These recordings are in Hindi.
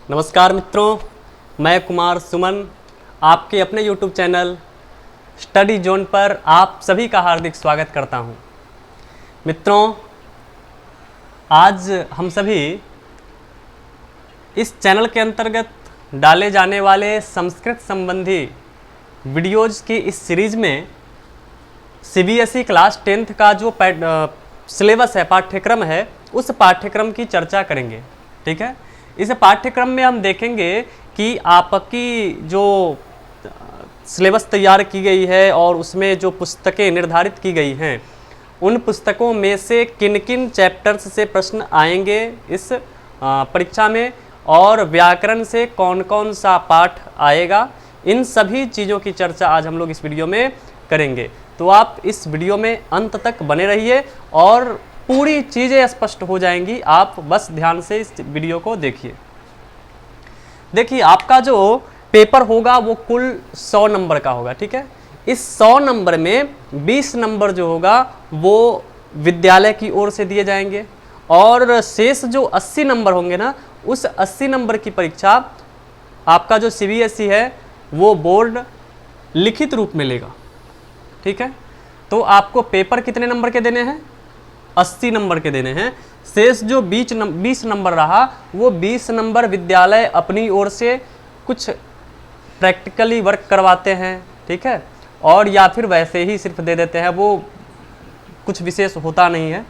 नमस्कार मित्रों, मैं कुमार सुमन आपके अपने YouTube चैनल स्टडी जोन पर आप सभी का हार्दिक स्वागत करता हूं। मित्रों, आज हम सभी इस चैनल के अंतर्गत डाले जाने वाले संस्कृत संबंधी वीडियोज़ की इस सीरीज़ में CBSE क्लास 10th का जो सिलेबस है, पाठ्यक्रम है, उस पाठ्यक्रम की चर्चा करेंगे। ठीक है, इस पाठ्यक्रम में हम देखेंगे कि आपकी जो सिलेबस तैयार की गई है और उसमें जो पुस्तकें निर्धारित की गई हैं, उन पुस्तकों में से किन किन चैप्टर्स से प्रश्न आएंगे इस परीक्षा में, और व्याकरण से कौन कौन सा पाठ आएगा, इन सभी चीज़ों की चर्चा आज हम लोग इस वीडियो में करेंगे। तो आप इस वीडियो में अंत तक बने रहिए और पूरी चीज़ें स्पष्ट हो जाएंगी। आप बस ध्यान से इस वीडियो को देखिए। देखिए, आपका जो पेपर होगा वो कुल 100 नंबर का होगा। ठीक है, इस 100 नंबर में 20 नंबर जो होगा वो विद्यालय की ओर से दिए जाएंगे और शेष जो 80 नंबर होंगे ना, उस 80 नंबर की परीक्षा आपका जो CBSE है वो बोर्ड लिखित रूप में लेगा। ठीक है, तो आपको पेपर कितने नंबर के देने हैं? 80 नंबर के देने हैं। शेष जो 20 नंबर रहा वो 20 नंबर विद्यालय अपनी ओर से कुछ प्रैक्टिकली वर्क करवाते हैं। ठीक है, और या फिर वैसे ही सिर्फ दे देते हैं, वो कुछ विशेष होता नहीं है,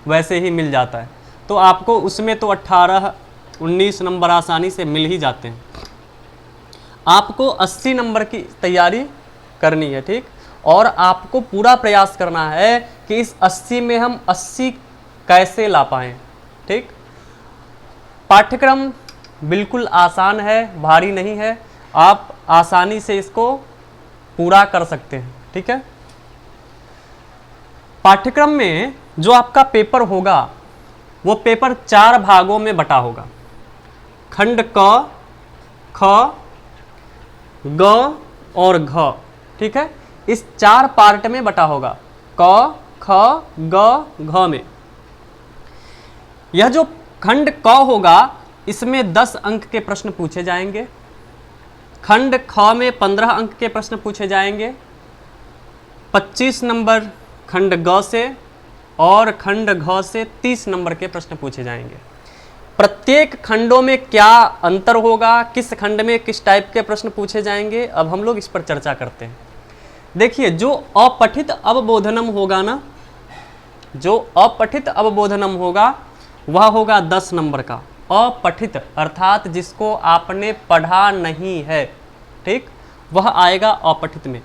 वैसे ही मिल जाता है। तो आपको उसमें तो 18-19 नंबर आसानी से मिल ही जाते हैं। आपको 80 नंबर की तैयारी करनी है। ठीक, और आपको पूरा प्रयास करना है कि इस 80 में हम 80 कैसे ला पाएँ। ठीक, पाठ्यक्रम बिल्कुल आसान है, भारी नहीं है, आप आसानी से इसको पूरा कर सकते हैं। ठीक है, पाठ्यक्रम में जो आपका पेपर होगा वो पेपर 4 भागों में बटा होगा। खंड क, ख, ग और घ। ठीक है, इस 4 पार्ट में बटा होगा, क, ख, ग, घ में। यह जो खंड क होगा इसमें 10 अंक के प्रश्न पूछे जाएंगे। खंड ख में 15 अंक के प्रश्न पूछे जाएंगे। 25 नंबर खंड ग से और खंड घ से 30 नंबर के प्रश्न पूछे जाएंगे। प्रत्येक खंडों में क्या अंतर होगा, किस खंड में किस टाइप के प्रश्न पूछे जाएंगे, अब हम लोग इस पर चर्चा करते हैं। देखिए, जो अपठित अवबोधनम होगा ना, जो अपठित अवबोधनम होगा वह होगा 10 नंबर का। अपठित अर्थात जिसको आपने पढ़ा नहीं है, ठीक, वह आएगा अपठित में,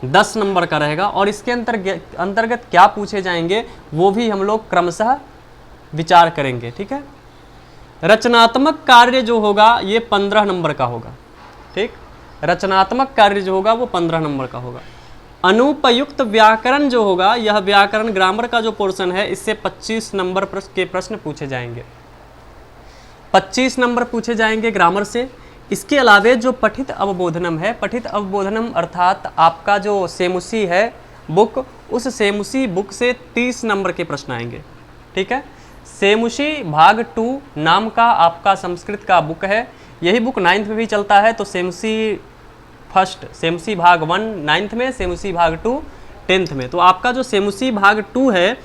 10 नंबर का रहेगा। और इसके अंतर्गत क्या पूछे जाएंगे वो भी हम लोग क्रमशः विचार करेंगे। ठीक है, रचनात्मक कार्य जो होगा ये 15 नंबर का होगा। ठीक, रचनात्मक कार्य जो होगा वो 15 नंबर का होगा। अनुपयुक्त व्याकरण जो होगा, यह व्याकरण ग्रामर का जो पोर्शन है, इससे 25 नंबर के प्रश्न पूछे जाएंगे। 25 नंबर पूछे जाएंगे ग्रामर से। इसके अलावे जो पठित अवबोधनम है, पठित अवबोधनम अर्थात आपका जो सेमुसी है बुक, उस सेमुसी बुक से 30 नंबर के प्रश्न आएंगे। ठीक है, सेमुसी भाग 2 नाम का आपका संस्कृत का बुक है। यही बुक 9th में भी चलता है। तो सेमुसी फर्स्ट, सेमुसी भाग 1 9th में, सेमुसी भाग 2 10th में। तो आपका जो सेमुसी भाग 2 है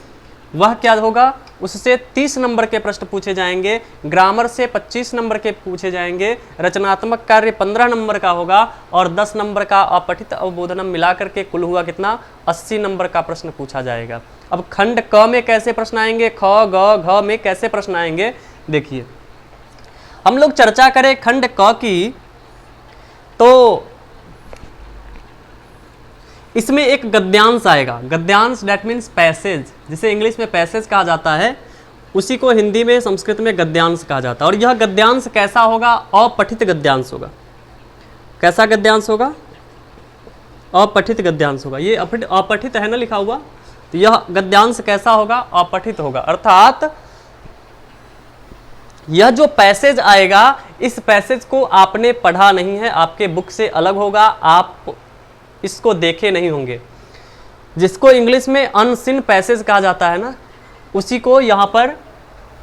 वह क्या होगा, उससे 30 नंबर के प्रश्न पूछे जाएंगे। ग्रामर से 25 नंबर के पूछे जाएंगे। रचनात्मक कार्य 15 नंबर का होगा और 10 नंबर का अपठित अवबोधनम मिला करके कुल हुआ कितना, 80 नंबर का प्रश्न पूछा जाएगा। अब खंड क में कैसे प्रश्न आएंगे, ख, ग, घ में कैसे प्रश्न आएंगे, देखिए हम लोग चर्चा करें खंड क की, तो इसमें एक गद्यांश आएगा। गद्यांश दैट मीन्स पैसेज, जिसे इंग्लिश में पैसेज कहा जाता है, उसी को हिंदी में संस्कृत में गद्यांश कहा जाता है। और यह गद्यांश कैसा होगा, अपठित गद्यांश होगा। कैसा गद्यांश होगा, अपठित गद्यांश होगा। ये अपठित है ना लिखा हुआ, तो यह गद्यांश कैसा होगा, अपठित होगा। अर्थात यह जो पैसेज आएगा, इस पैसेज को आपने पढ़ा नहीं है, आपके बुक से अलग होगा, आप इसको देखे नहीं होंगे। जिसको इंग्लिश में अनसीन पैसेज कहा जाता है ना, उसी को यहाँ पर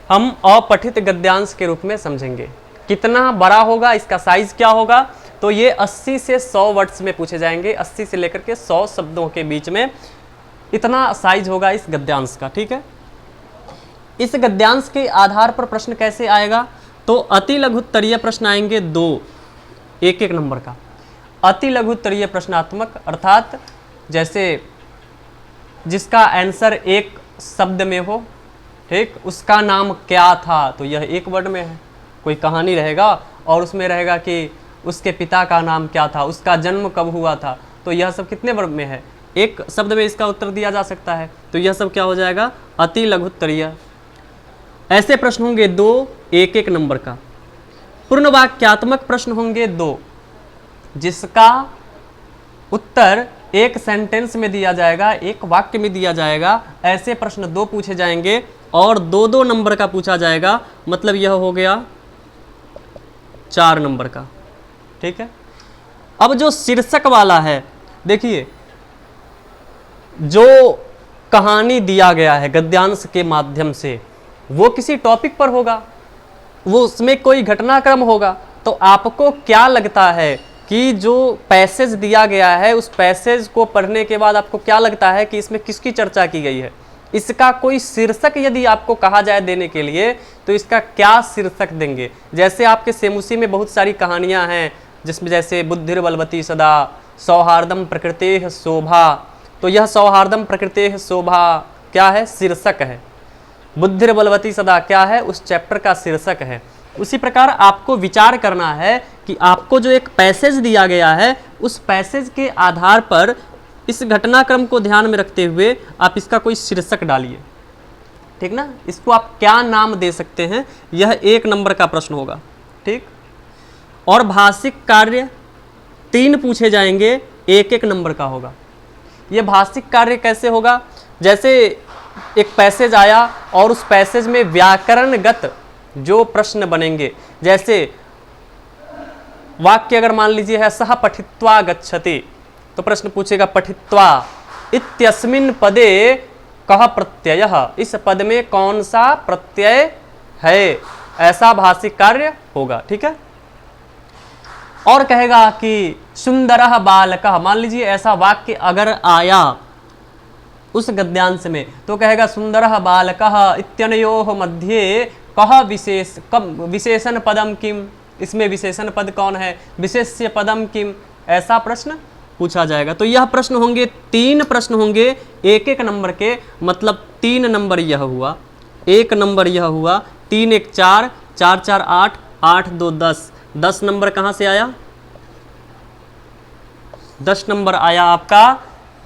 हम अपठित गद्यांश के रूप में समझेंगे। कितना बड़ा होगा, इसका साइज क्या होगा, तो ये 80 से 100 वर्ड्स में पूछे जाएंगे। 80 से लेकर के 100 शब्दों के बीच में इतना साइज होगा इस गद्यांश का। ठीक है, इस गद्यांश के आधार पर प्रश्न कैसे आएगा, तो अति लघु उत्तरीय प्रश्न आएंगे 2, एक एक नंबर का। अति लघु उत्तरीय प्रश्नात्मक अर्थात जैसे जिसका आंसर एक शब्द में हो, ठीक, उसका नाम क्या था, तो यह एक वर्ड में है। कोई कहानी रहेगा और उसमें रहेगा कि उसके पिता का नाम क्या था, उसका जन्म कब हुआ था, तो यह सब कितने वर्ड में है, एक शब्द में इसका उत्तर दिया जा सकता है। तो यह सब क्या हो जाएगा, अति लघु उत्तरीय। ऐसे प्रश्न होंगे 2, एक एक नंबर का। पूर्ण वाक्यात्मक प्रश्न होंगे 2, जिसका उत्तर एक सेंटेंस में दिया जाएगा, एक वाक्य में दिया जाएगा। ऐसे प्रश्न 2 पूछे जाएंगे और 2-2 नंबर का पूछा जाएगा, मतलब यह हो गया 4 नंबर का। ठीक है, अब जो शीर्षक वाला है, देखिए जो कहानी दिया गया है गद्यांश के माध्यम से, वो किसी टॉपिक पर होगा, वो उसमें कोई घटनाक्रम होगा। तो आपको क्या लगता है कि जो पैसेज दिया गया है, उस पैसेज को पढ़ने के बाद आपको क्या लगता है कि इसमें किसकी चर्चा की गई है, इसका कोई शीर्षक यदि आपको कहा जाए देने के लिए, तो इसका क्या शीर्षक देंगे। जैसे आपके सेमुसी में बहुत सारी कहानियां हैं, जिसमें जैसे बुद्धिर्बलवती सदा, सौहार्दम प्रकृतेः शोभा, तो यह सौहार्दम प्रकृतेः शोभा क्या है, शीर्षक है। बुद्धिर्बलवती सदा क्या है, उस चैप्टर का शीर्षक है। उसी प्रकार आपको विचार करना है कि आपको जो एक पैसेज दिया गया है, उस पैसेज के आधार पर इस घटनाक्रम को ध्यान में रखते हुए आप इसका कोई शीर्षक डालिए। ठीक ना, इसको आप क्या नाम दे सकते हैं, यह 1 नंबर का प्रश्न होगा। ठीक, और भाषिक कार्य 3 पूछे जाएंगे, 1-1 नंबर का होगा। यह भाषिक कार्य कैसे होगा, जैसे एक पैसेज आया और उस पैसेज में व्याकरणगत जो प्रश्न बनेंगे, जैसे वाक्य अगर मान लीजिए है सह पठित्वा गच्छति, तो प्रश्न पूछेगा पठित्वा इत्यस्मिन् पदे कह प्रत्ययः, इस पद में कौन सा प्रत्यय है, ऐसा भाषिक कार्य होगा। ठीक है, और कहेगा कि सुंदरः बालकः, मान लीजिए ऐसा वाक्य अगर आया उस गद्यांश में, तो कहेगा सुंदरः बालकः इत्यनयोः मध्ये कह विशेषण पदम किम, इसमें विशेषण पद कौन है, विशेष्य पदम किम, ऐसा प्रश्न पूछा जाएगा। तो यह प्रश्न होंगे 3 प्रश्न होंगे 1-1 नंबर के, मतलब 3 नंबर यह हुआ, 1 नंबर यह हुआ, 3-1 4, 4-4 8, 8-2 10, 10 नंबर कहाँ से आया, 10 नंबर आया आपका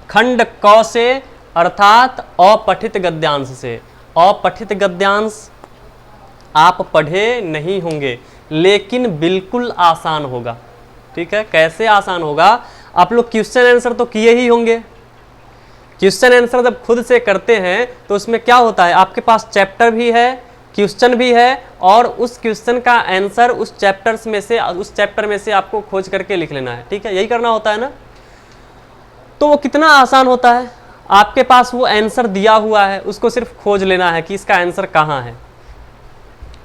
खंड क से, अर्थात अपठित गद्यांश से। अपठित गद्यांश आप पढ़े नहीं होंगे, लेकिन बिल्कुल आसान होगा। ठीक है, कैसे आसान होगा, आप लोग क्वेश्चन आंसर तो किए ही होंगे। क्वेश्चन आंसर जब खुद से करते हैं तो उसमें क्या होता है, आपके पास चैप्टर भी है, क्वेश्चन भी है, और उस क्वेश्चन का आंसर उस चैप्टर्स में से, उस चैप्टर में से आपको खोज करके लिख लेना है। ठीक है, यही करना होता है ना। तो वो कितना आसान होता है, आपके पास वो आंसर दिया हुआ है, उसको सिर्फ खोज लेना है कि इसका आंसर कहाँ है।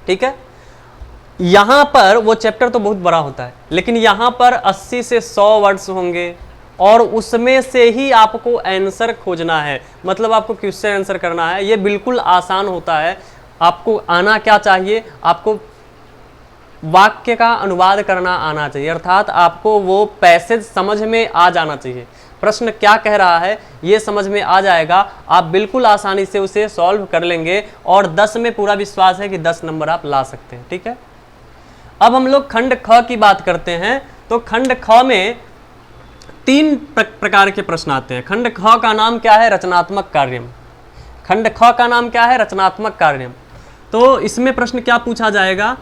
ठीक है, यहाँ पर वो चैप्टर तो बहुत बड़ा होता है, लेकिन यहाँ पर 80 से 100 वर्ड्स होंगे और उसमें से ही आपको आंसर खोजना है, मतलब आपको क्वेश्चन आंसर करना है। ये बिल्कुल आसान होता है। आपको आना क्या चाहिए, आपको वाक्य का अनुवाद करना आना चाहिए, अर्थात आपको वो पैसेज समझ में आ जाना चाहिए। प्रश्न क्या कह रहा है ये समझ में आ जाएगा, आप बिल्कुल आसानी से उसे सॉल्व कर लेंगे, और 10 में पूरा विश्वास है कि 10 नंबर आप ला सकते हैं। ठीक है, अब हम लोग खंड ख की बात करते हैं। तो खंड ख में 3 प्रकार के प्रश्न आते हैं। खंड ख का नाम क्या है, रचनात्मक कार्यम। खंड ख का नाम क्या है, रचनात्मक कार्यम। तो इसमें प्रश्न क्या पूछा जाएगा,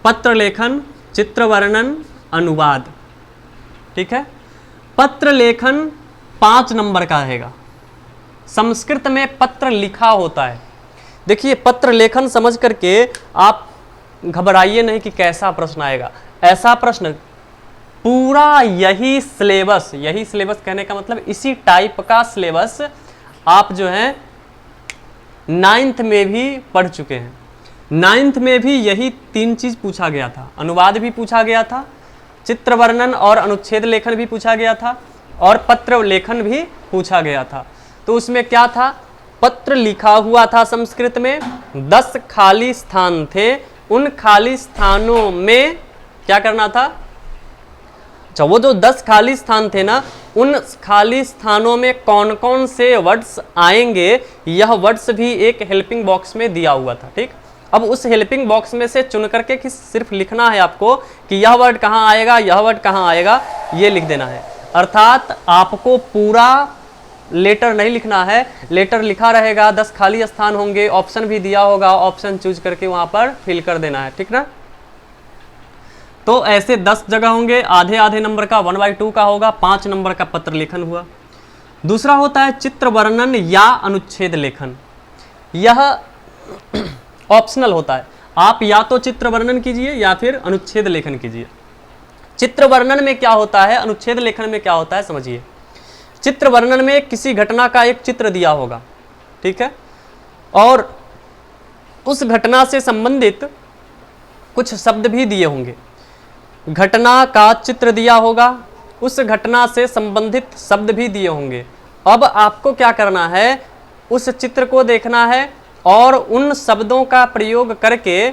पत्र लेखन, चित्र वर्णन, अनुवाद। ठीक है, पत्र लेखन 5 नंबर का रहेगा। संस्कृत में पत्र लिखा होता है। देखिए, पत्र लेखन समझ करके आप घबराइए नहीं कि कैसा प्रश्न आएगा। ऐसा प्रश्न पूरा यही सिलेबस कहने का मतलब इसी टाइप का सिलेबस आप जो है 9th में भी पढ़ चुके हैं। 9th में भी यही 3 चीज पूछा गया था। अनुवाद भी पूछा गया था, चित्र वर्णन और अनुच्छेद लेखन भी पूछा गया था, और पत्र लेखन भी पूछा गया था। तो उसमें क्या था, पत्र लिखा हुआ था संस्कृत में, 10 खाली स्थान थे, उन खाली स्थानों में क्या करना था, अच्छा वो जो 10 खाली स्थान थे ना, उन खाली स्थानों में कौन कौन से वर्ड्स आएंगे, यह वर्ड्स भी एक हेल्पिंग बॉक्स में दिया हुआ था। ठीक, अब उस हेल्पिंग बॉक्स में से चुन करके कि सिर्फ लिखना है आपको कि यह वर्ड कहाँ आएगा, यह वर्ड कहाँ आएगा, ये लिख देना है। अर्थात आपको पूरा लेटर नहीं लिखना है, लेटर लिखा रहेगा, 10 खाली स्थान होंगे, ऑप्शन भी दिया होगा, ऑप्शन चूज करके वहां पर फिल कर देना है। ठीक ना, तो ऐसे 10 जगह होंगे, आधे आधे नंबर का 1/2 का होगा, 5 नंबर का पत्र लेखन हुआ। दूसरा होता है चित्र वर्णन या अनुच्छेद लेखन। यह ऑप्शनल होता है, आप या तो चित्र वर्णन कीजिए या फिर अनुच्छेद लेखन कीजिए। चित्र वर्णन में क्या होता है, अनुच्छेद लेखन में क्या होता है, समझिए। चित्र वर्णन में किसी घटना का एक चित्र दिया होगा, ठीक है, और उस घटना से संबंधित कुछ शब्द भी दिए होंगे। घटना का चित्र दिया होगा, उस घटना से संबंधित शब्द भी दिए होंगे। अब आपको क्या करना है, उस चित्र को देखना है और उन शब्दों का प्रयोग करके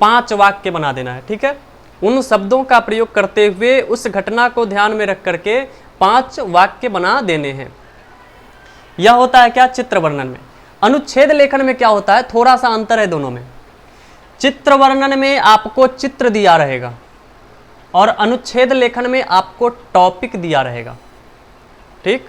5 वाक्य बना देना है। ठीक है, उन शब्दों का प्रयोग करते हुए उस घटना को ध्यान में रख करके 5 वाक्य बना देने हैं। यह होता है क्या, चित्र वर्णन में। अनुच्छेद लेखन में क्या होता है, थोड़ा सा अंतर है दोनों में। चित्र वर्णन में आपको चित्र दिया रहेगा और अनुच्छेद लेखन में आपको टॉपिक दिया रहेगा। ठीक,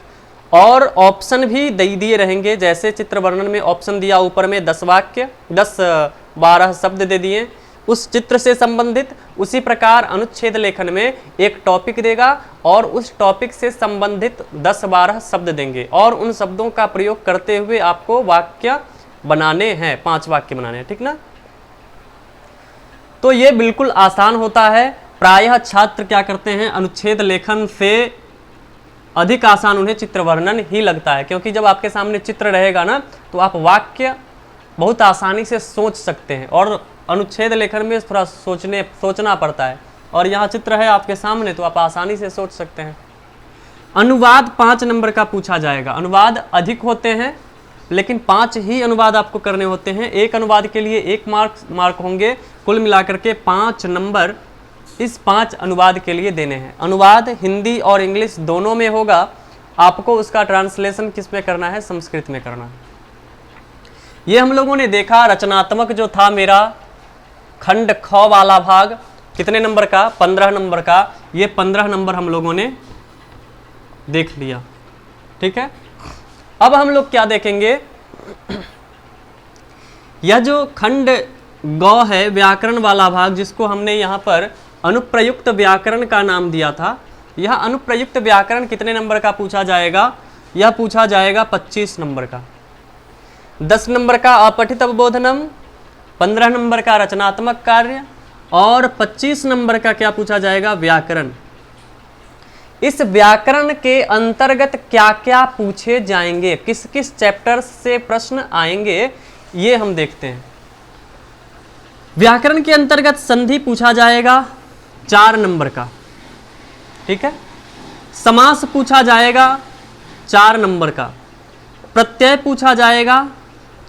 और ऑप्शन भी दिए रहेंगे। जैसे चित्र वर्णन में ऑप्शन दिया ऊपर में 10 वाक्य, 10-12 शब्द दे दिए उस चित्र से संबंधित, उसी प्रकार अनुच्छेद लेखन में एक टॉपिक देगा और उस टॉपिक से संबंधित 10-12 शब्द देंगे और उन शब्दों का प्रयोग करते हुए आपको वाक्य बनाने हैं, 5 वाक्य बनाने हैं। ठीक ना, तो ये बिल्कुल आसान होता है। प्रायः छात्र क्या करते हैं, अनुच्छेद लेखन से अधिक आसान उन्हें चित्र वर्णन ही लगता है, क्योंकि जब आपके सामने चित्र रहेगा ना तो आप वाक्य बहुत आसानी से सोच सकते हैं, और अनुच्छेद लेखन में थोड़ा सोचना पड़ता है, और यहाँ चित्र है आपके सामने तो आप आसानी से सोच सकते हैं। अनुवाद 5 नंबर का पूछा जाएगा। अनुवाद अधिक होते हैं लेकिन 5 ही अनुवाद आपको करने होते हैं। एक अनुवाद के लिए 1 मार्क होंगे, कुल मिलाकर के 5 नंबर इस 5 अनुवाद के लिए देने हैं। अनुवाद हिंदी और इंग्लिश दोनों में होगा, आपको उसका ट्रांसलेशन किस में करना है, संस्कृत में करना है। ये हम लोगों ने देखा रचनात्मक जो था मेरा खंड ख वाला भाग, कितने नंबर का, 15 नंबर का। ये 15 नंबर हम लोगों ने देख लिया। ठीक है, अब हम लोग क्या देखेंगे, यह जो खंड ग है व्याकरण वाला भाग, जिसको हमने यहाँ पर अनुप्रयुक्त व्याकरण का नाम दिया था, यह अनुप्रयुक्त व्याकरण कितने नंबर का पूछा जाएगा, यह पूछा जाएगा 25 नंबर का। 10 नंबर का अपठित अवबोधनम, 15 नंबर का रचनात्मक कार्य, और 25 नंबर का क्या पूछा जाएगा, व्याकरण। इस व्याकरण के अंतर्गत क्या क्या पूछे जाएंगे, किस किस चैप्टर से प्रश्न आएंगे, ये हम देखते हैं। व्याकरण के अंतर्गत संधि पूछा जाएगा 4 नंबर का। ठीक है, समास पूछा जाएगा 4 नंबर का, प्रत्यय पूछा जाएगा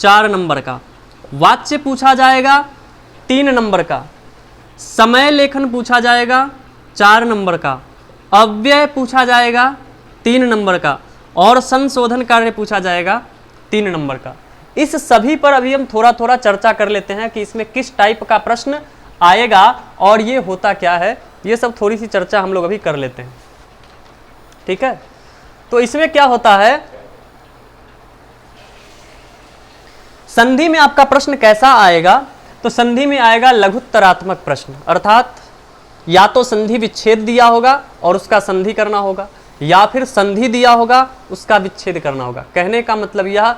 4 नंबर का, वाच्य पूछा जाएगा 3 नंबर का, समय लेखन पूछा जाएगा 4 नंबर का, अव्यय पूछा जाएगा 3 नंबर का, और संशोधन कार्य पूछा जाएगा 3 नंबर का। इस सभी पर अभी हम थोड़ा थोड़ा चर्चा कर लेते हैं कि इसमें किस टाइप का प्रश्न आएगा और ये होता क्या है, ये सब थोड़ी सी चर्चा हम लोग अभी कर लेते हैं। ठीक है, तो इसमें क्या होता है, संधि में आपका प्रश्न कैसा आएगा, तो संधि में आएगा लघुत्तरात्मक प्रश्न, अर्थात या तो संधि विच्छेद दिया होगा और उसका संधि करना होगा, या फिर संधि दिया होगा उसका विच्छेद करना होगा। कहने का मतलब यह,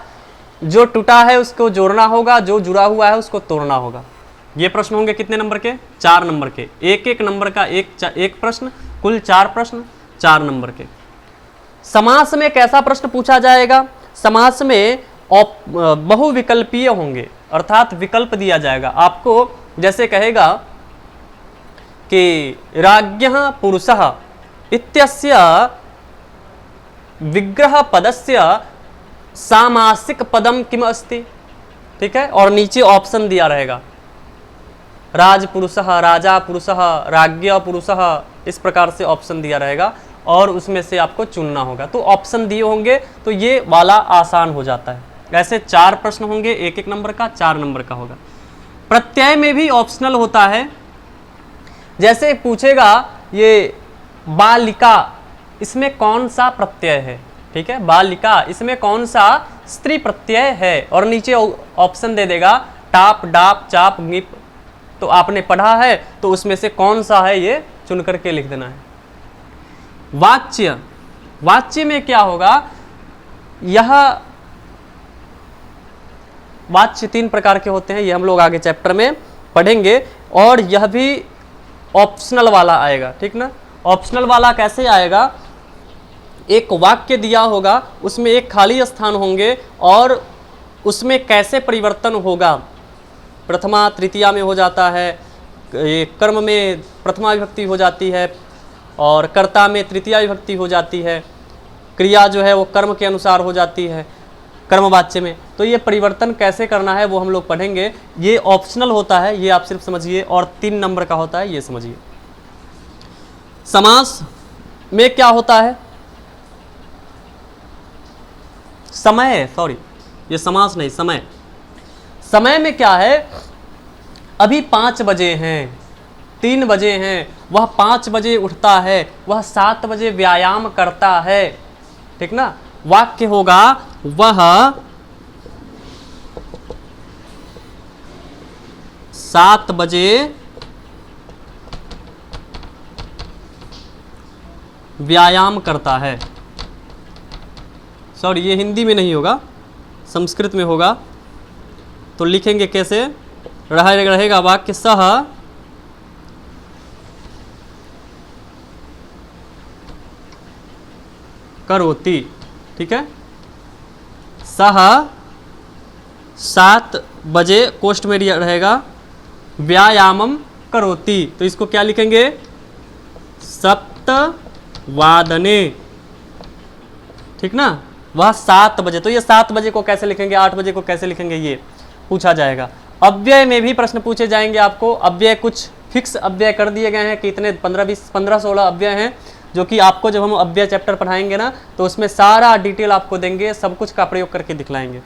जो टूटा है उसको जोड़ना होगा, जो जुड़ा हुआ है उसको तोड़ना होगा। ये प्रश्न होंगे कितने नंबर के, 4 नंबर के, एक नंबर का एक प्रश्न, कुल 4 प्रश्न 4 नंबर के। समास में कैसा प्रश्न पूछा जाएगा, समास में बहुविकल्पीय होंगे, अर्थात विकल्प दिया जाएगा आपको। जैसे कहेगा कि राज्ञः पुरुषः इत्यस्य विग्रह पदस्य सामासिक पदम किम अस्ति, ठीक है, और नीचे ऑप्शन दिया रहेगा राजपुरुषः, राजा पुरुषः, राज्ञ पुरुषः, इस प्रकार से ऑप्शन दिया रहेगा और उसमें से आपको चुनना होगा। तो ऑप्शन दिए होंगे तो ये वाला आसान हो जाता है। ऐसे 4 प्रश्न होंगे, 1-1 नंबर का, 4 नंबर का होगा। प्रत्यय में भी ऑप्शनल होता है। जैसे पूछेगा ये बालिका, इसमें कौन सा प्रत्यय है, ठीक है, बालिका इसमें कौन सा स्त्री प्रत्यय है, और नीचे ऑप्शन दे देगा टाप, डाप, चाप, गिप। तो आपने पढ़ा है तो उसमें से कौन सा है ये चुन करके लिख देना है। वाच्य, वाच्य में क्या होगा, यह वाच्य 3 प्रकार के होते हैं, ये हम लोग आगे चैप्टर में पढ़ेंगे, और यह भी ऑप्शनल वाला आएगा, ठीक ना। ऑप्शनल वाला कैसे आएगा, एक वाक्य दिया होगा, उसमें एक खाली स्थान होंगे और उसमें कैसे परिवर्तन होगा, प्रथमा तृतीया में हो जाता है, ये कर्म में प्रथमा विभक्ति हो जाती है और कर्ता में तृतीया विभक्ति हो जाती है, क्रिया जो है वो कर्म के अनुसार हो जाती है कर्मवाच्य में। तो ये परिवर्तन कैसे करना है वो हम लोग पढ़ेंगे। ये ऑप्शनल होता है, ये आप सिर्फ समझिए, और 3 नंबर का होता है, ये समझिए। समास में क्या होता है, समय, सॉरी ये समास नहीं, समय। समय में क्या है, अभी 5 बजे हैं, 3 बजे हैं, वह 5 बजे उठता है, वह 7 बजे व्यायाम करता है, ठीक ना। वाक्य होगा वह 7 बजे व्यायाम करता है। सॉरी ये हिंदी में नहीं होगा, संस्कृत में होगा। तो लिखेंगे कैसे, रहेगा वाक्य सह करोति, ठीक है, सह 7 बजे कोष्ठ में रहेगा व्यायामम करोति। तो इसको क्या लिखेंगे, 7 वादने, ठीक ना, वह 7 बजे। तो ये 7 बजे को कैसे लिखेंगे, 8 बजे को कैसे लिखेंगे, ये पूछा जाएगा। अव्यय में भी प्रश्न पूछे जाएंगे आपको। अव्यय कुछ फिक्स अव्यय कर दिए गए हैं, कितने 15-16 अव्यय हैं, जो कि आपको जब हम अव्यय चैप्टर पढ़ाएंगे ना तो उसमें सारा डिटेल आपको देंगे, सब कुछ का प्रयोग करके दिखलाएंगे।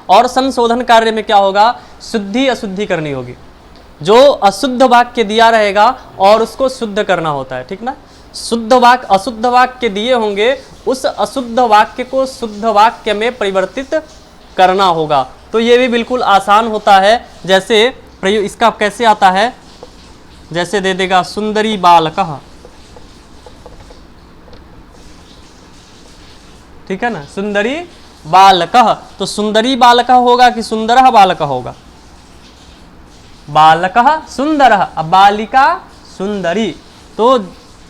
और संशोधन कार्य में क्या होगा, शुद्धि अशुद्धि करनी होगी। जो अशुद्ध वाक्य दिया रहेगा और उसको शुद्ध करना होता है, ठीक ना। शुद्ध वाक्य अशुद्ध वाक्य दिए होंगे, उस अशुद्ध वाक्य को शुद्ध वाक्य में परिवर्तित करना होगा। तो ये भी बिल्कुल आसान होता है। जैसे प्रयोग इसका कैसे आता है, जैसे दे देगा सुंदरी बालकः, ठीक है ना, सुंदरी बालकः। तो सुंदरी बालकः होगा कि सुंदरः बालकः होगा, बालकः सुंदरः, अब बालिका सुंदरी। तो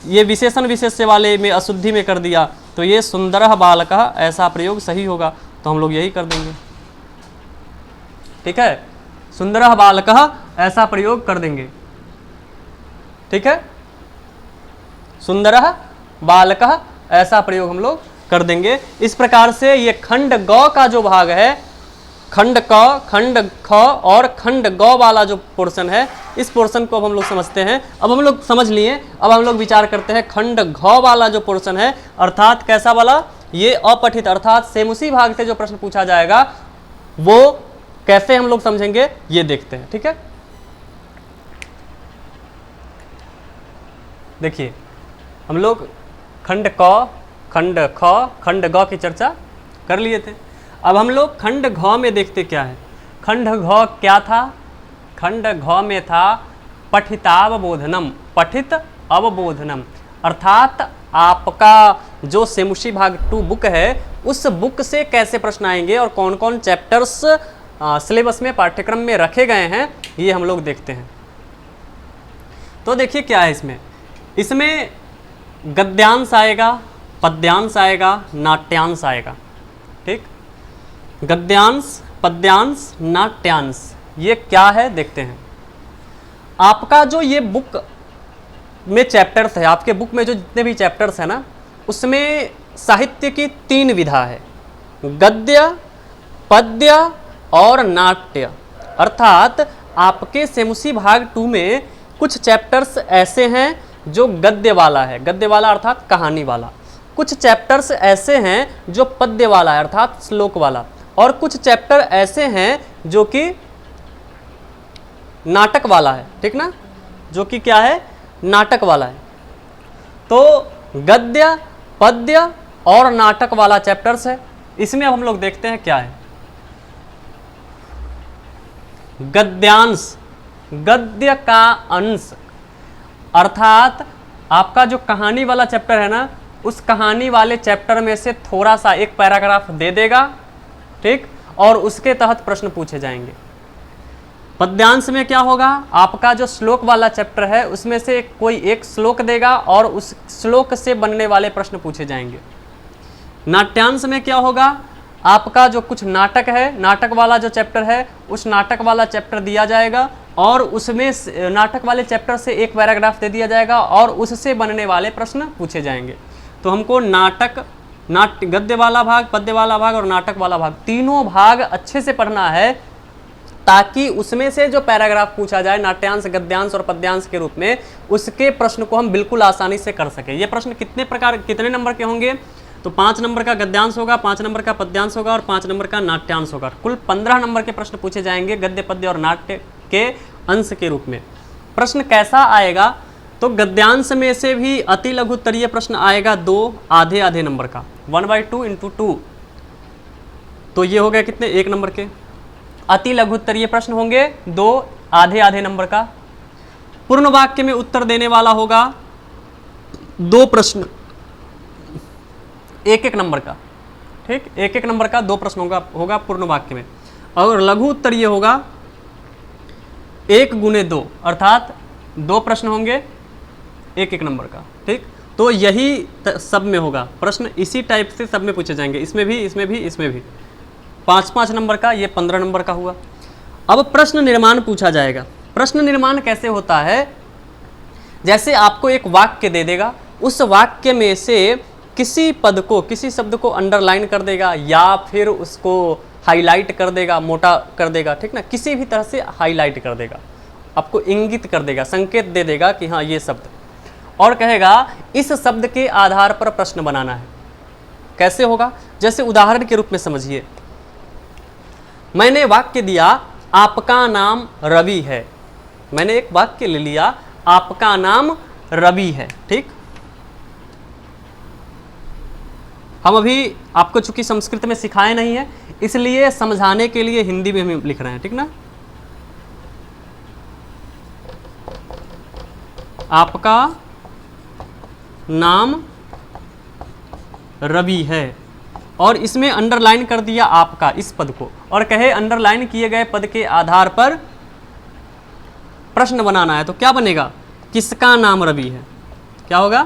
ये विशेषण विशेष्य वाले में अशुद्धि में कर दिया, तो ये सुंदरः बालकः ऐसा प्रयोग सही होगा, तो हम लोग यही कर देंगे, ठीक है, सुंदरः बालकः ऐसा प्रयोग कर देंगे, ठीक है, सुंदरः बालकः ऐसा प्रयोग हम लोग कर देंगे। इस प्रकार से ये खंड ग का जो भाग है, खंड क, खंड ख और खंड ग वाला जो पोर्शन है, इस पोर्शन को अब हम लोग समझते हैं। अब हम लोग समझ लिए, अब हम लोग विचार करते हैं खंड घ वाला जो पोर्शन है, अर्थात कैसा वाला, ये अपठित, अर्थात सेमुसी भाग से जो प्रश्न पूछा जाएगा वो कैसे हम लोग समझेंगे ये देखते हैं, ठीक है। देखिए हम लोग खंड क, खंड ख, खंड ग की चर्चा कर लिए थे। अब हम लोग खंड घ में देखते क्या है। खंड घ क्या था, खंड घ में था पठितावबोधनम, पठित अवबोधनम, अर्थात आपका जो सेमुसी भाग 2 बुक है उस बुक से कैसे प्रश्न आएंगे और कौन कौन चैप्टर्स सिलेबस में पाठ्यक्रम में रखे गए हैं ये हम लोग देखते हैं। तो देखिए क्या है इसमें, इसमें गद्यांश आएगा, पद्यांश आएगा, नाट्यांश आएगा, ठीक। गद्यांश पद्यांश, नाट्यांश, ये क्या है देखते हैं। आपका जो ये बुक में चैप्टर्स है, आपके बुक में जो जितने भी चैप्टर्स है ना, उसमें साहित्य की 3 विधा है, गद्य, पद्य और नाट्य। अर्थात आपके सेमुसी भाग 2 में कुछ चैप्टर्स ऐसे हैं जो गद्य वाला है, गद्य वाला अर्थात कहानी वाला, कुछ चैप्टर्स ऐसे हैं जो पद्य वाला है अर्थात श्लोक वाला, और कुछ चैप्टर ऐसे हैं जो कि नाटक वाला है, ठीक ना, जो कि क्या है, नाटक वाला है। तो गद्य, पद्य और नाटक वाला चैप्टर्स है। इसमें अब हम लोग देखते हैं क्या है। गद्यांश, गद्य का अंश, अर्थात आपका जो कहानी वाला चैप्टर है ना, उस कहानी वाले चैप्टर में से थोड़ा सा एक पैराग्राफ दे देगा, ठीक, और उसके तहत प्रश्न पूछे जाएंगे। पद्यांश में क्या होगा, आपका जो श्लोक वाला चैप्टर है उसमें से कोई एक श्लोक देगा और उस श्लोक से बनने वाले प्रश्न पूछे जाएंगे। नाट्यांश में क्या होगा, आपका जो कुछ नाटक है, नाटक वाला जो चैप्टर है, उस नाटक वाला चैप्टर दिया जाएगा और उसमें नाटक वाले चैप्टर से एक पैराग्राफ दे दिया जाएगा और उससे बनने वाले प्रश्न पूछे जाएंगे। तो हमको नाटक, गद्य वाला भाग, पद्य वाला भाग और नाटक वाला भाग, तीनों भाग अच्छे से पढ़ना है ताकि उसमें से जो पैराग्राफ पूछा जाए नाट्यांश, गद्यांश और पद्यांश के रूप में, उसके प्रश्न को हम बिल्कुल आसानी से कर सकें। ये प्रश्न कितने नंबर के होंगे, तो 5 नंबर का गद्यांश होगा, 5 नंबर का पद्यांश होगा और 5 नंबर का नाट्यांश होगा। कुल 15 नंबर के प्रश्न पूछे जाएंगे गद्य, पद्य और नाट्य के अंश के रूप में। प्रश्न कैसा आएगा, तो गद्यांश में से भी अति लघु उत्तरीय प्रश्न आएगा 2 आधे आधे नंबर का, 1/2 × 2, तो ये हो गया कितने, 1 नंबर के। अति लघु उत्तरीय प्रश्न होंगे 2 आधे आधे नंबर का। पूर्ण वाक्य में उत्तर देने वाला होगा 2 प्रश्न 1-1 नंबर का, ठीक, 1-1 नंबर का 2 प्रश्न होगा पूर्ण वाक्य में। और लघु उत्तरीय होगा 1 × 2, अर्थात 2 प्रश्न होंगे 1-1 नंबर का, ठीक। तो यही सब में होगा प्रश्न, इसी टाइप से सब में पूछे जाएंगे, इसमें भी, इसमें भी, इसमें भी। 5-5 नंबर का, ये 15 नंबर का हुआ। अब प्रश्न निर्माण पूछा जाएगा। प्रश्न निर्माण कैसे होता है, जैसे आपको एक वाक्य दे देगा, उस वाक्य में से किसी पद को, किसी शब्द को अंडरलाइन कर देगा या फिर उसको हाईलाइट कर देगा, मोटा कर देगा, ठीक ना, किसी भी तरह से हाईलाइट कर देगा, आपको इंगित कर देगा, संकेत दे देगा कि हाँ ये शब्द, और कहेगा इस शब्द के आधार पर प्रश्न बनाना है। कैसे होगा, जैसे उदाहरण के रूप में समझिए, मैंने वाक्य दिया आपका नाम रवि है, मैंने एक वाक्य ले लिया आपका नाम रवि है, ठीक। हम अभी आपको चूंकि संस्कृत में सिखाए नहीं है, इसलिए समझाने के लिए हिंदी में हम लिख रहे हैं, ठीक ना। आपका नाम रवि है और इसमें अंडरलाइन कर दिया आपका, इस पद को, और कहे अंडरलाइन किए गए पद के आधार पर प्रश्न बनाना है। तो क्या बनेगा, किसका नाम रवि है, क्या होगा,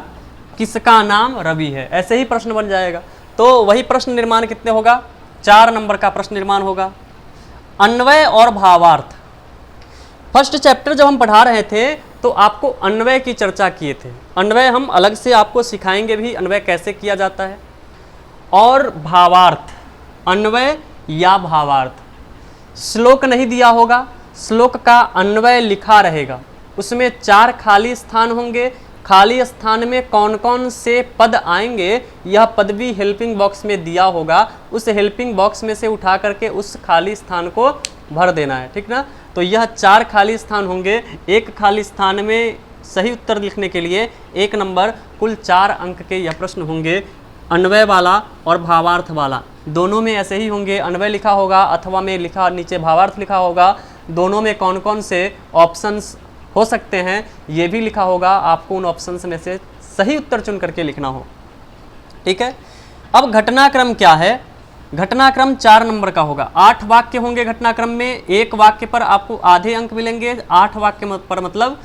किसका नाम रवि है, ऐसे ही प्रश्न बन जाएगा। तो वही प्रश्न निर्माण कितने होगा, 4 नंबर का प्रश्न निर्माण होगा। अन्वय और भावार्थ, फर्स्ट चैप्टर जब हम पढ़ा रहे थे तो आपको अन्वय की चर्चा किए थे। अन्वय हम अलग से आपको सिखाएंगे भी, अन्वय कैसे किया जाता है। और भावार्थ, अन्वय या भावार्थ, श्लोक नहीं दिया होगा, श्लोक का अन्वय लिखा रहेगा, उसमें 4 खाली स्थान होंगे, खाली स्थान में कौन कौन से पद आएंगे यह पद भी हेल्पिंग बॉक्स में दिया होगा, उस हेल्पिंग बॉक्स में से उठा करके उस खाली स्थान को भर देना है, ठीक ना। तो यह 4 खाली स्थान होंगे, एक खाली स्थान में सही उत्तर लिखने के लिए 1 नंबर, कुल 4 अंक के यह प्रश्न होंगे। अन्वय वाला और भावार्थ वाला दोनों में ऐसे ही होंगे, अन्वय लिखा होगा अथवा में लिखा नीचे भावार्थ लिखा होगा, दोनों में कौन कौन से ऑप्शंस हो सकते हैं ये भी लिखा होगा, आपको उन ऑप्शंस में से सही उत्तर चुन करके लिखना हो, ठीक है। अब घटनाक्रम क्या है, घटनाक्रम 4 नंबर का होगा, 8 वाक्य होंगे घटनाक्रम में, एक वाक्य पर आपको आधे अंक मिलेंगे, 8 वाक्य पर मतलब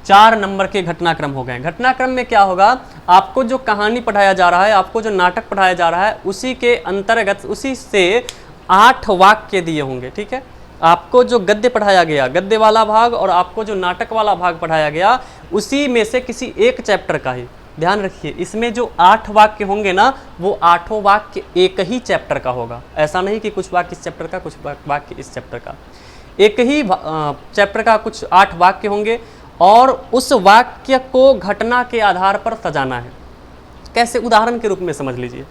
4 नंबर के घटनाक्रम हो गए। घटनाक्रम में क्या होगा, आपको जो कहानी पढ़ाया जा रहा है, आपको जो नाटक पढ़ाया जा रहा है, उसी के अंतर्गत, उसी से 8 वाक्य दिए होंगे, ठीक है। आपको जो गद्य पढ़ाया गया, गद्य वाला भाग, और आपको जो नाटक वाला भाग पढ़ाया गया, उसी में से किसी एक चैप्टर का ही, ध्यान रखिए, इसमें जो 8 वाक्य होंगे ना, वो 8 वाक्य एक ही चैप्टर का होगा। ऐसा नहीं कि कुछ वाक्य इस चैप्टर का, कुछ वाक्य इस चैप्टर का, एक ही चैप्टर का कुछ 8 वाक्य होंगे, और उस वाक्य को घटना के आधार पर सजाना है। कैसे? उदाहरण के रूप में समझ लीजिए।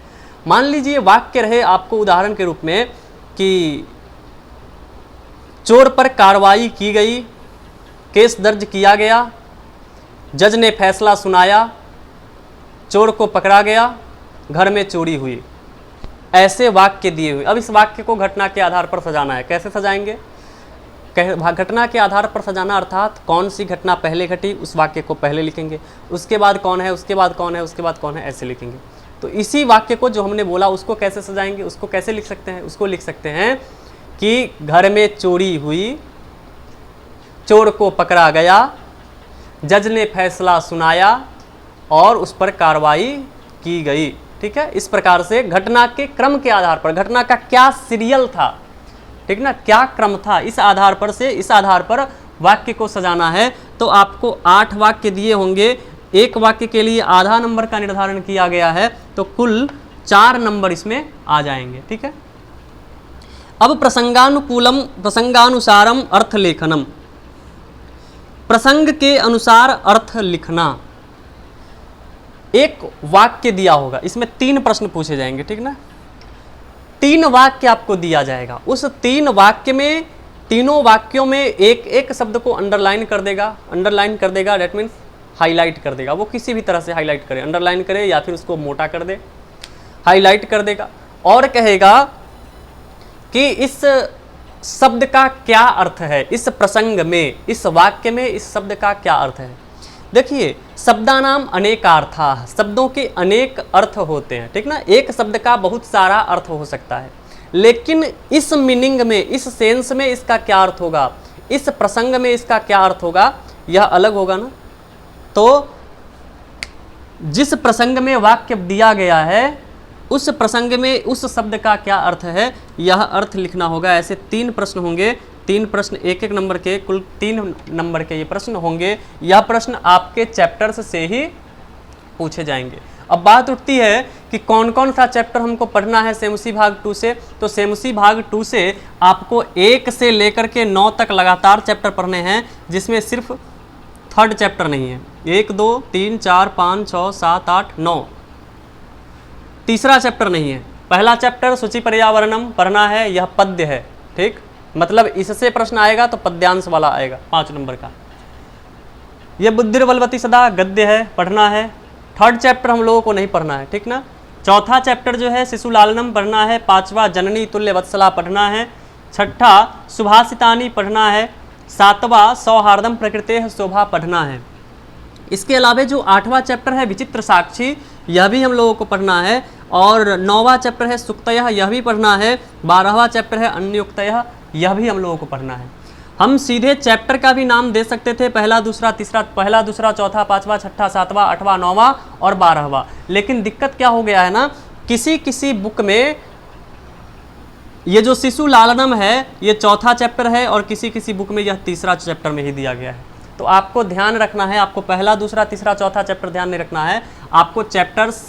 मान लीजिए वाक्य रहे आपको उदाहरण के रूप में कि चोर पर कार्रवाई की गई, केस दर्ज किया गया, जज ने फैसला सुनाया, चोर को पकड़ा गया, घर में चोरी हुई। ऐसे वाक्य दिए हुए। अब इस वाक्य को घटना के आधार पर सजाना है। कैसे सजाएंगे? घटना के आधार पर सजाना अर्थात कौन सी घटना पहले घटी, उस वाक्य को पहले लिखेंगे, उसके बाद कौन है, उसके बाद कौन है, उसके बाद कौन है, ऐसे लिखेंगे। तो इसी वाक्य को जो हमने बोला उसको कैसे सजाएंगे, उसको कैसे लिख सकते हैं? उसको लिख सकते हैं कि घर में चोरी हुई, चोर को पकड़ा गया, जज ने फैसला सुनाया और उस पर कार्रवाई की गई। ठीक है, इस प्रकार से घटना के क्रम के आधार पर, घटना का क्या सीरियल था, ठीक ना, क्या क्रम था, इस आधार पर से, इस आधार पर वाक्य को सजाना है। तो आपको 8 वाक्य दिए होंगे, एक वाक्य के लिए आधा नंबर का निर्धारण किया गया है, तो कुल 4 नंबर इसमें आ जाएंगे। ठीक है, अब प्रसंगानुकूलम प्रसंगानुसारम अर्थ लेखनम, प्रसंग के अनुसार अर्थ लिखना। एक वाक्य दिया होगा, इसमें 3 प्रश्न पूछे जाएंगे, ठीक ना, 3 वाक्य आपको दिया जाएगा। उस 3 वाक्य में, तीनों वाक्यों में एक एक शब्द को अंडरलाइन कर देगा, अंडरलाइन कर देगा, डेट मीन्स हाईलाइट कर देगा। वो किसी भी तरह से हाईलाइट करे, अंडरलाइन करे या फिर उसको मोटा कर दे, हाईलाइट कर देगा और कहेगा कि इस शब्द का क्या अर्थ है, इस प्रसंग में, इस वाक्य में इस शब्द का क्या अर्थ है। देखिए, शब्दानाम अनेकार्था, शब्दों के अनेक अर्थ होते हैं, ठीक ना, एक शब्द का बहुत सारा अर्थ हो सकता है, लेकिन इस मीनिंग में, इस सेंस में इसका क्या अर्थ होगा, इस प्रसंग में इसका क्या अर्थ होगा, यह अलग होगा ना। तो जिस प्रसंग में वाक्य दिया गया है, उस प्रसंग में उस शब्द का क्या अर्थ है, यह अर्थ लिखना होगा। ऐसे 3 प्रश्न होंगे, 3 प्रश्न 1-1 नंबर के, कुल 3 नंबर के ये प्रश्न होंगे। यह प्रश्न आपके चैप्टर्स से ही पूछे जाएंगे। अब बात उठती है कि कौन कौन सा चैप्टर हमको पढ़ना है सेमसी भाग 2 से। तो सेमसी भाग 2 से आपको 1 से लेकर के 9 तक लगातार चैप्टर पढ़ने हैं, जिसमें सिर्फ 3rd चैप्टर नहीं है। 1, 2, 3, 4, 5, 6, 7, 8, 9 तीसरा चैप्टर नहीं है। पहला चैप्टर सूचि पर्यावरणम पढ़ना है, यह पद्य है, ठीक, मतलब इससे प्रश्न आएगा तो पद्यांश वाला आएगा 5 नंबर का। यह बुद्धिर्बलवती सदा गद्य है, पढ़ना है। 3rd चैप्टर हम लोगों को नहीं पढ़ना है, ठीक ना। 4था चैप्टर जो है शिशु लालनम पढ़ना है। 5वां जननी तुल्य वत्सला पढ़ना है। 6ठा सुभाषितानी पढ़ना है। 7वां सौहार्दम प्रकृतेः शोभा पढ़ना है। इसके अलावा जो 8वां चैप्टर है विचित्र साक्षी, यह भी हम लोगों को पढ़ना है। और 9वां चैप्टर है सुक्तयः, यह भी पढ़ना है। 12वां चैप्टर है अन्योक्तयः, यह भी हम लोगों को पढ़ना है। हम सीधे चैप्टर का भी नाम दे सकते थे, पहला दूसरा तीसरा, पहला दूसरा चौथा पांचवा छठा सातवां आठवां नौवां और 12वां। लेकिन दिक्कत क्या हो गया है ना, किसी किसी बुक में ये जो शिशु लालनम है ये 4था चैप्टर है और किसी किसी बुक में यह 3रा चैप्टर में ही दिया गया है। तो आपको ध्यान रखना है, आपको पहला दूसरा तीसरा चौथा चैप्टर ध्यान नहीं रखना है, आपको चैप्टर्स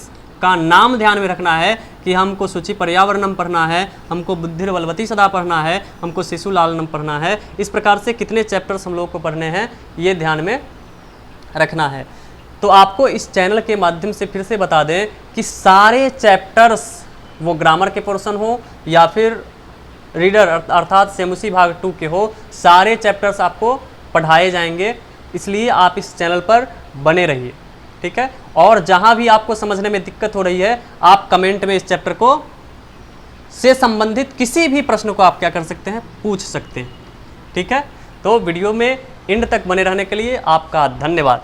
का नाम ध्यान में रखना है कि हमको सूचि पर्यावरणम पढ़ना है, हमको बुद्धिर्बलवती सदा पढ़ना है, हमको शिशु लालनम पढ़ना है। इस प्रकार से कितने चैप्टर्स हम लोग को पढ़ने हैं ये ध्यान में रखना है। तो आपको इस चैनल के माध्यम से फिर से बता दें कि सारे चैप्टर्स, वो ग्रामर के पोर्शन हो या फिर रीडर अर्थात सेमुसी भाग 2 के हो, सारे चैप्टर्स आपको पढ़ाए जाएंगे। इसलिए आप इस चैनल पर बने रहिए, ठीक है। और जहाँ भी आपको समझने में दिक्कत हो रही है, आप कमेंट में इस चैप्टर को से संबंधित किसी भी प्रश्न को आप क्या कर सकते हैं, पूछ सकते हैं, ठीक है। तो वीडियो में एंड तक बने रहने के लिए आपका धन्यवाद।